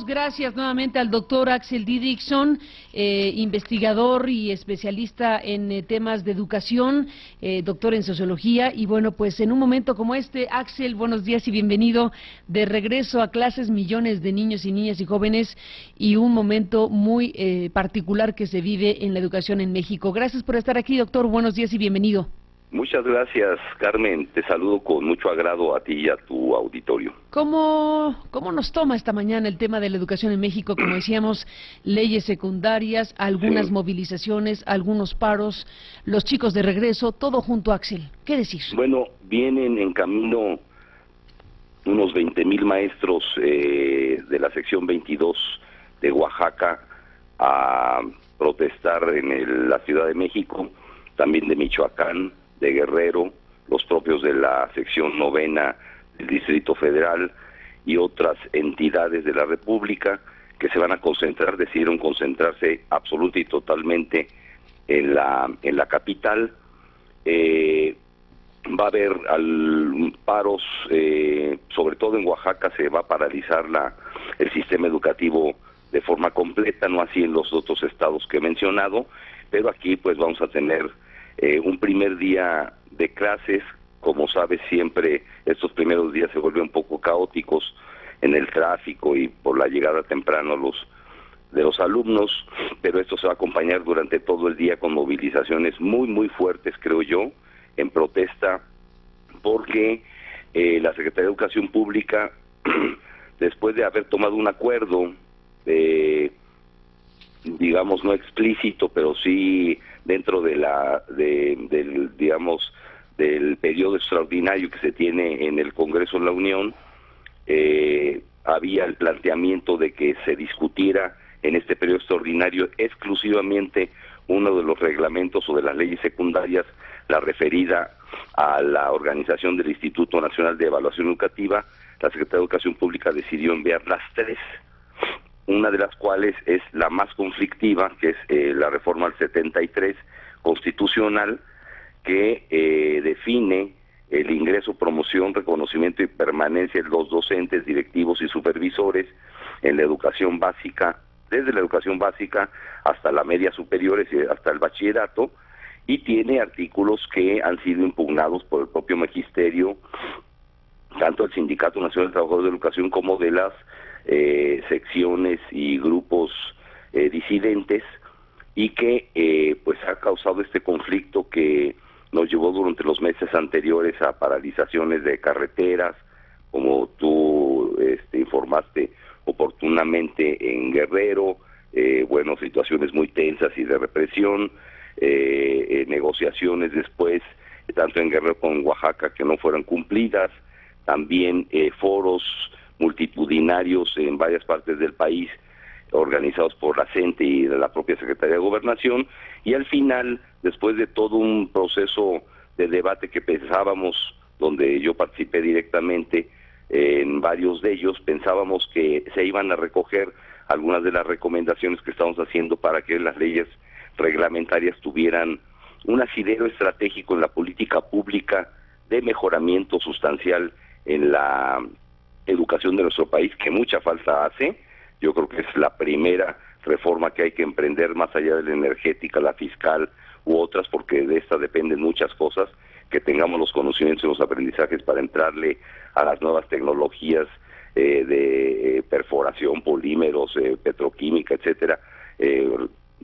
Saludamos, gracias nuevamente al doctor Axel Didrikson, investigador y especialista en temas de educación, doctor en sociología. Y bueno, pues en un momento como este, Axel, buenos días y bienvenido de regreso a clases, millones de niños y niñas y jóvenes, y un momento muy particular que se vive en la educación en México. Gracias por estar aquí, doctor, buenos días y bienvenido. Muchas gracias, Carmen. Te saludo con mucho agrado a ti y a tu auditorio. ¿Cómo nos toma esta mañana el tema de la educación en México? Como decíamos, leyes secundarias, algunas movilizaciones, algunos paros, los chicos de regreso, todo junto, Axel. ¿Qué decir? Bueno, vienen en camino unos 20,000 maestros de la sección 22 de Oaxaca a protestar en la Ciudad de México, también de Michoacán, de Guerrero, los propios de la sección 9 del Distrito Federal y otras entidades de la República que se van a concentrar, decidieron concentrarse absoluta y totalmente en la capital. Va a haber paros, sobre todo en Oaxaca se va a paralizar el sistema educativo de forma completa, no así en los otros estados que he mencionado, pero aquí pues vamos a tener un primer día de clases. Como sabes, siempre estos primeros días se vuelven un poco caóticos en el tráfico y por la llegada temprano de los alumnos, pero esto se va a acompañar durante todo el día con movilizaciones muy, muy fuertes, creo yo, en protesta, porque la Secretaría de Educación Pública, después de haber tomado un acuerdo, digamos, no explícito, pero sí dentro del periodo extraordinario que se tiene en el Congreso de la Unión, había el planteamiento de que se discutiera en este periodo extraordinario exclusivamente uno de los reglamentos o de las leyes secundarias, la referida a la organización del Instituto Nacional de Evaluación Educativa. La Secretaría de Educación Pública decidió enviar las tres, una de las cuales es la más conflictiva, que es la reforma al 73 constitucional, que define el ingreso, promoción, reconocimiento y permanencia de los docentes, directivos y supervisores en la educación básica, desde la educación básica hasta la media superior, hasta el bachillerato, y tiene artículos que han sido impugnados por el propio magisterio, tanto del Sindicato Nacional de Trabajadores de Educación como de las secciones y grupos disidentes, y que pues ha causado este conflicto que nos llevó durante los meses anteriores a paralizaciones de carreteras, como tú informaste oportunamente en Guerrero, bueno, situaciones muy tensas y de represión, negociaciones después, tanto en Guerrero como en Oaxaca, que no fueran cumplidas, también foros multitudinarios en varias partes del país, organizados por la CENTE y de la propia Secretaría de Gobernación, y al final, después de todo un proceso de debate que pensábamos, donde yo participé directamente en varios de ellos, pensábamos que se iban a recoger algunas de las recomendaciones que estamos haciendo para que las leyes reglamentarias tuvieran un asidero estratégico en la política pública de mejoramiento sustancial en la educación de nuestro país, que mucha falta hace. Yo creo que es la primera reforma que hay que emprender, más allá de la energética, la fiscal u otras, porque de esta dependen muchas cosas, que tengamos los conocimientos y los aprendizajes para entrarle a las nuevas tecnologías de perforación, polímeros, petroquímica, etcétera.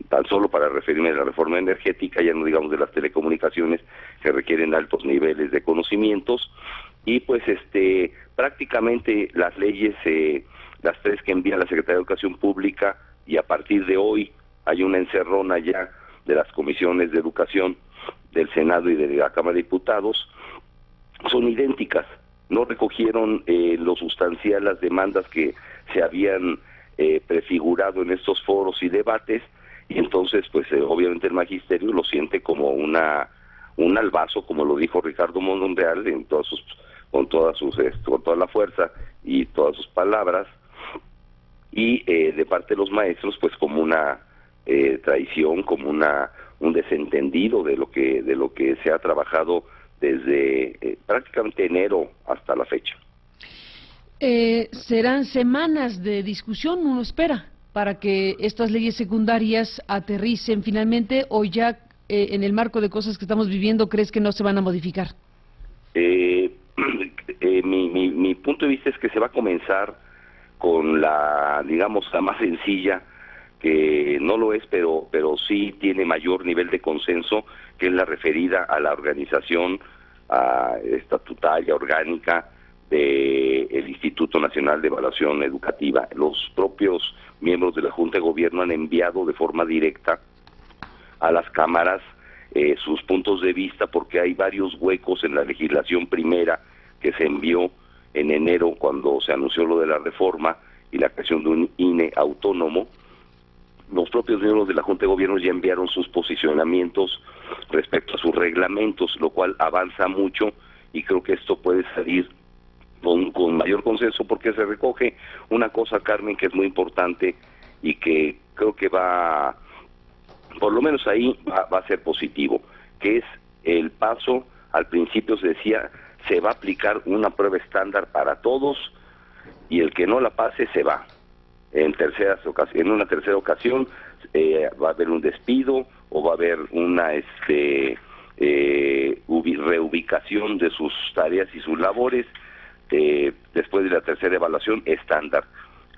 Tan solo para referirme a la reforma energética, ya no digamos de las telecomunicaciones, que requieren altos niveles de conocimientos, y pues prácticamente las leyes, las tres que envía la Secretaría de Educación Pública, y a partir de hoy hay una encerrona ya de las comisiones de educación del Senado y de la Cámara de Diputados, son idénticas, no recogieron lo sustancial las demandas que se habían prefigurado en estos foros y debates, y entonces pues obviamente el magisterio lo siente como un albazo, como lo dijo Ricardo Monreal con toda la fuerza y todas sus palabras, y de parte de los maestros pues como una traición, como un desentendido de lo que se ha trabajado desde prácticamente enero hasta la fecha. Serán semanas de discusión, uno espera, para que estas leyes secundarias aterricen finalmente, o ya en el marco de cosas que estamos viviendo, ¿crees que no se van a modificar? Mi punto de vista es que se va a comenzar con la, digamos, la más sencilla, que no lo es, pero sí tiene mayor nivel de consenso, que es la referida a la organización estatutaria orgánica del Instituto Nacional de Evaluación Educativa. Los propios miembros de la Junta de Gobierno han enviado de forma directa a las cámaras sus puntos de vista, porque hay varios huecos en la legislación primera que se envió en enero, cuando se anunció lo de la reforma y la creación de un INE autónomo. Los propios miembros de la Junta de Gobierno ya enviaron sus posicionamientos respecto a sus reglamentos, lo cual avanza mucho, y creo que esto puede salir con mayor consenso, porque se recoge una cosa, Carmen, que es muy importante y que creo que va, por lo menos ahí va a ser positivo, que es el paso. Al principio se decía, se va a aplicar una prueba estándar para todos, y el que no la pase se va. En una tercera ocasión va a haber un despido, o va a haber una reubicación de sus tareas y sus labores después de la tercera evaluación estándar.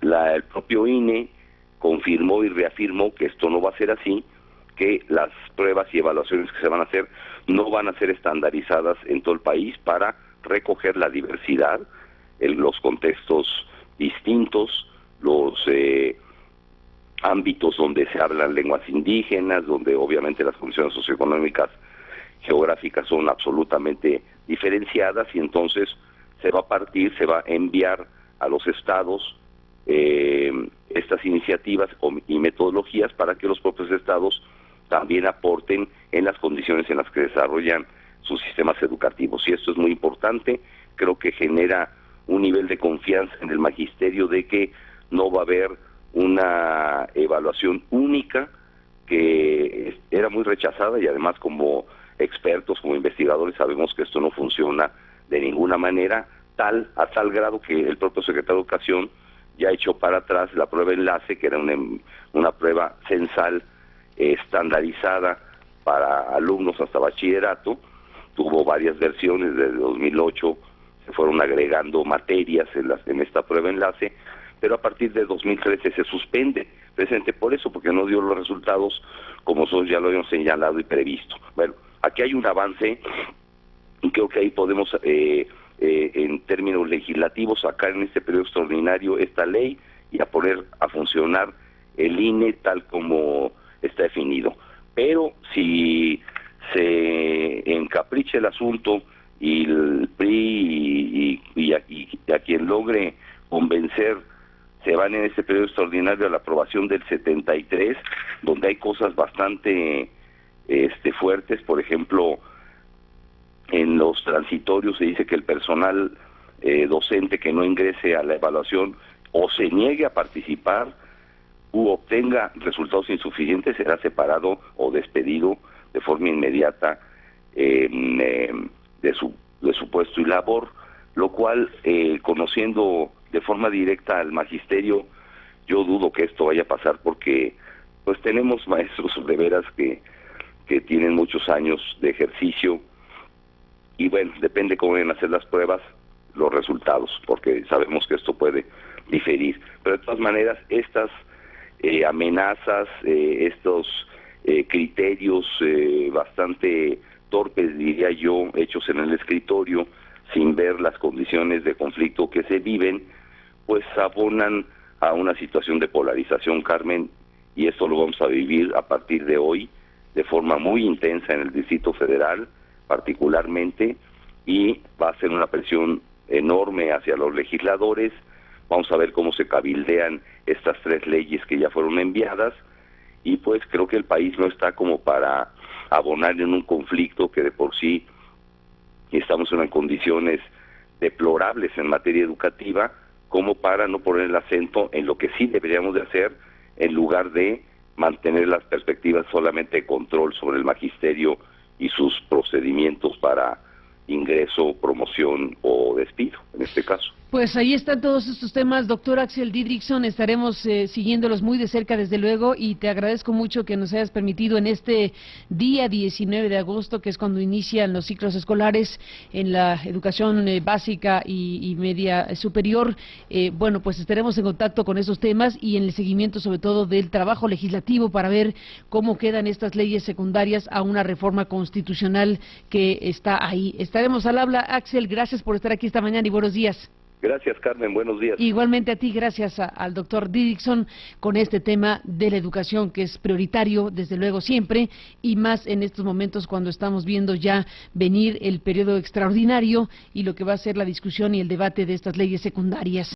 El propio INE confirmó y reafirmó que esto no va a ser así, que las pruebas y evaluaciones que se van a hacer no van a ser estandarizadas en todo el país para recoger la diversidad, los contextos distintos, los ámbitos donde se hablan lenguas indígenas, donde obviamente las condiciones socioeconómicas geográficas son absolutamente diferenciadas, y entonces se va a enviar a los estados estas iniciativas y metodologías para que los propios estados también aporten en las condiciones en las que desarrollan sus sistemas educativos. Y esto es muy importante. Creo que genera un nivel de confianza en el magisterio de que no va a haber una evaluación única, que era muy rechazada, y además como expertos, como investigadores, sabemos que esto no funciona de ninguna manera, a tal grado que el propio secretario de Educación ya echó para atrás la prueba enlace, que era una prueba censal estandarizada para alumnos hasta bachillerato. Tuvo varias versiones. Desde 2008 se fueron agregando materias en esta prueba enlace, pero a partir de 2013 se suspende, precisamente por eso, porque no dio los resultados como nosotros ya lo habíamos señalado y previsto. Bueno, aquí hay un avance, y creo que ahí podemos, en términos legislativos, sacar en este periodo extraordinario esta ley y a poner a funcionar el INE tal como está definido. Pero si se encapricha el asunto y el PRI y a quien logre convencer se van en este periodo extraordinario a la aprobación del 73, donde hay cosas bastante fuertes. Por ejemplo, en los transitorios se dice que el personal docente que no ingrese a la evaluación o se niegue a participar u obtenga resultados insuficientes será separado o despedido de forma inmediata de su puesto y labor, lo cual, conociendo de forma directa al magisterio, yo dudo que esto vaya a pasar, porque pues tenemos maestros de veras que tienen muchos años de ejercicio, y bueno, depende cómo vayan a hacer las pruebas, los resultados, porque sabemos que esto puede diferir. Pero de todas maneras, estas amenazas, estos criterios bastante torpes, diría yo, hechos en el escritorio, sin ver las condiciones de conflicto que se viven, pues abonan a una situación de polarización, Carmen, y esto lo vamos a vivir a partir de hoy de forma muy intensa en el Distrito Federal, particularmente, y va a ser una presión enorme hacia los legisladores. Vamos a ver cómo se cabildean estas 3 leyes que ya fueron enviadas, y pues creo que el país no está como para abonar en un conflicto que de por sí estamos en condiciones deplorables en materia educativa, como para no poner el acento en lo que sí deberíamos de hacer, en lugar de mantener las perspectivas solamente de control sobre el magisterio y sus procedimientos para ingreso, promoción o despido, en este caso. Pues ahí están todos estos temas, doctor Axel Didrikson, estaremos siguiéndolos muy de cerca desde luego y te agradezco mucho que nos hayas permitido en este día 19 de agosto, que es cuando inician los ciclos escolares en la educación básica y media superior, bueno, pues estaremos en contacto con esos temas y en el seguimiento sobre todo del trabajo legislativo para ver cómo quedan estas leyes secundarias a una reforma constitucional que está ahí. Estaremos al habla, Axel, gracias por estar aquí esta mañana y buenos días. Gracias, Carmen, buenos días. Igualmente a ti, gracias al doctor Didrikson con este tema de la educación que es prioritario, desde luego siempre, y más en estos momentos cuando estamos viendo ya venir el periodo extraordinario y lo que va a ser la discusión y el debate de estas leyes secundarias.